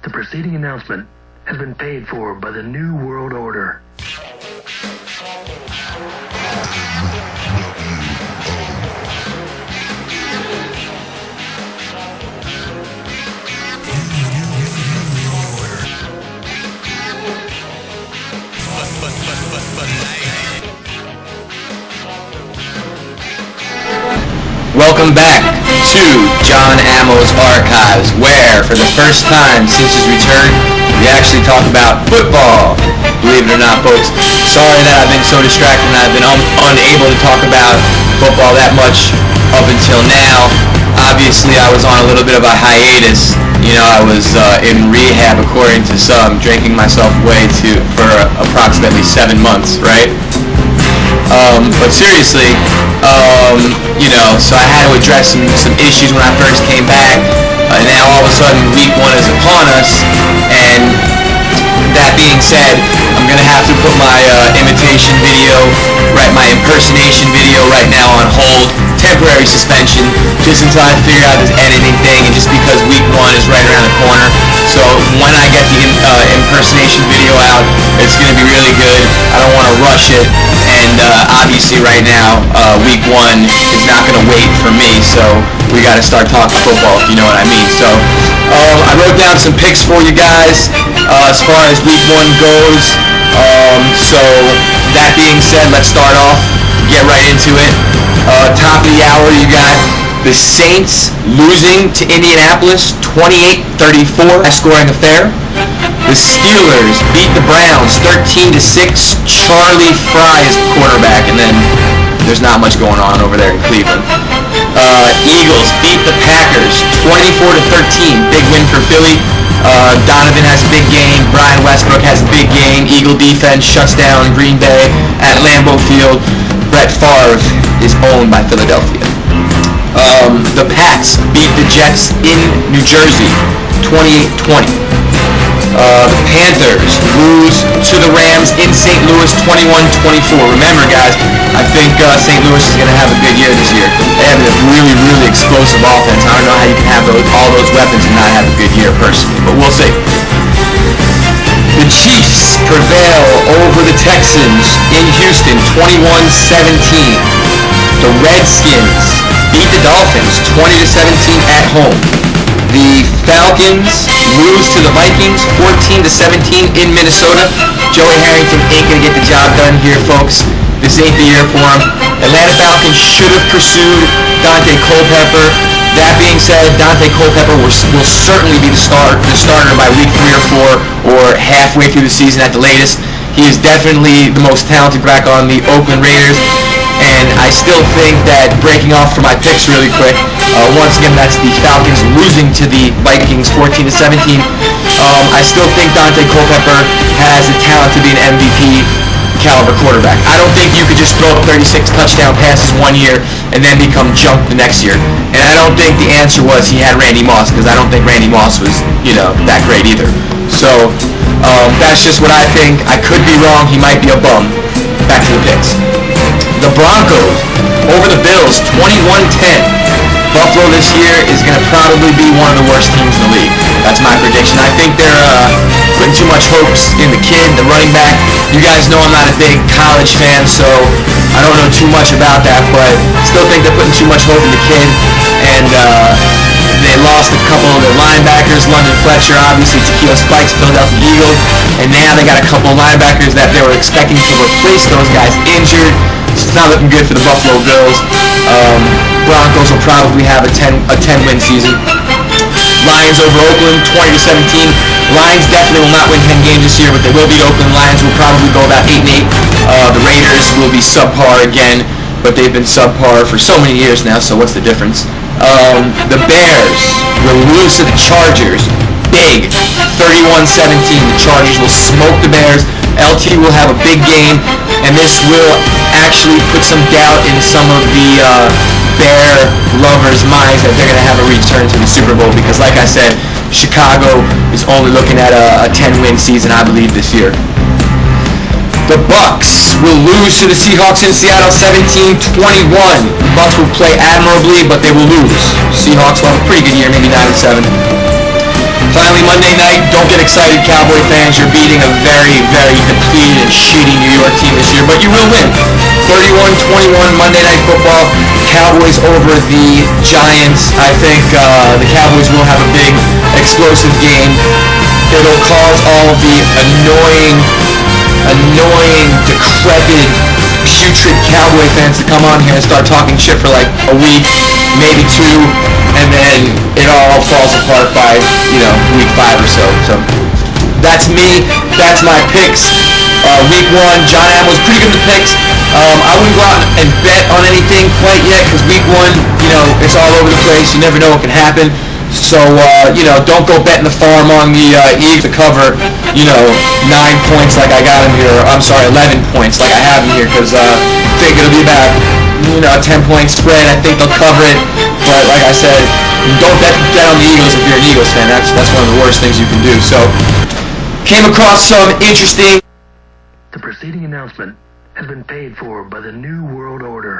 The preceding announcement has been paid for by the New World Order. Welcome back to Jon Amo's Archives, where, for the first time since his return, we actually talk about football. Believe it or not, folks. Sorry that I've been so distracted and I've been unable to talk about football that much up until now. Obviously, I was on a little bit of a hiatus. You know, I was in rehab, according to some, drinking myself away for approximately 7 months, right? But seriously, so I had to address some issues when I first came back, and now all of a sudden week 1 is upon us, and that being said, I'm going to have to put my imitation video, my impersonation video right now on hold, temporary suspension, just until I figure out this editing thing, and just because week 1 is right around the corner. So when I get the impersonation video out, it's going to be really good. I don't want to rush it, and obviously right now, week 1 is not going to wait for me, so we got to start talking football, if you know what I mean. So I wrote down some picks for you guys as far as week 1 goes. So that being said, let's start off, get right into it. Top of the hour, you got the Saints losing to Indianapolis 28-34, scoring affair. The Steelers beat the Browns 13-6. Charlie Fry is the quarterback, and then there's not much going on over there in Cleveland. Eagles beat the Packers 24-13. Big win for Philly. Donovan has a big game. Brian Westbrook has a big game. Eagle defense shuts down Green Bay at Lambeau Field. Brett Favre is owned by Philadelphia. The Pats beat the Jets in New Jersey 28-20. The Panthers lose to the Rams in St. Louis 21-24. Remember, guys, I think St. Louis is going to have a good year this year. They have a really, really explosive offense. I don't know how you can have all those weapons and not have a good year personally, but we'll see. The Chiefs prevail over the Texans in Houston 21-17. The Redskins beat the Dolphins 20-17 at home. The Falcons lose to the Vikings 14-17 in Minnesota. Joey Harrington ain't going to get the job done here, folks. This ain't the year for him. Atlanta Falcons should have pursued Dante Culpepper. That being said, Dante Culpepper will certainly be the starter by week 3 or 4 or halfway through the season at the latest. He is definitely the most talented back on the Oakland Raiders. And I still think that, breaking off for my picks really quick, once again, that's the Falcons losing to the Vikings 14-17. I still think Dante Culpepper has the talent to be an MVP caliber quarterback. I don't think you could just throw up 36 touchdown passes 1 year and then become junk the next year. And I don't think the answer was he had Randy Moss, because I don't think Randy Moss was, that great either. So that's just what I think. I could be wrong. He might be a bum. Back to the picks. The Broncos over the Bills 21-10. Buffalo this year is going to probably be one of the worst teams in the league. That's my prediction. I think they're putting too much hopes in the kid, the running back. You guys know I'm not a big college fan, so I don't know too much about that, but still think they're putting too much hope in the kid. And they lost a couple of their linebackers, London Fletcher, obviously Tequila Spikes, Philadelphia Eagles, and now they got a couple of linebackers that they were expecting to replace those guys injured. It's not looking good for the Buffalo Bills. Broncos will probably have a 10-win season. Lions over Oakland, 20-17. Lions definitely will not win 10 games this year, but they will beat Oakland. Lions will probably go about 8-8. The Raiders will be subpar again, but they've been subpar for so many years now, so what's the difference? The Bears will lose to the Chargers. Big, 31-17. The Chargers will smoke the Bears. LT will have a big game, and this will actually put some doubt in some of the Bear lovers' minds that they're going to have a return to the Super Bowl, because like I said, Chicago is only looking at a 10-win season, I believe, this year. The Bucks will lose to the Seahawks in Seattle 17-21. The Bucks will play admirably, but they will lose. Seahawks will have a pretty good year, maybe 9-7. Finally, Monday night, don't get excited, Cowboy fans. You're beating a very, very depleted and shitty New York team this year, but you will win. 31-21 Monday Night Football. Cowboys over the Giants. I think the Cowboys will have a big, explosive game. It'll cause all the annoying, decrepit, putrid Cowboy fans to come on here and start talking shit for like a week, maybe two, and then it all falls apart by, week 5 or so. So that's me. That's my picks. Week 1, Jon Amo was pretty good with picks. I wouldn't go out and bet on anything quite yet because week 1, it's all over the place. You never know what can happen. So, don't go betting the farm on the Eagles to cover, 9 points like I got him here. I'm sorry, 11 points like I have him here because I think it'll be about, a 10-point spread. I think they'll cover it. But like I said, don't bet on the Eagles if you're an Eagles fan. That's one of the worst things you can do. So, came across some interesting... The preceding announcement has been paid for by the New World Order.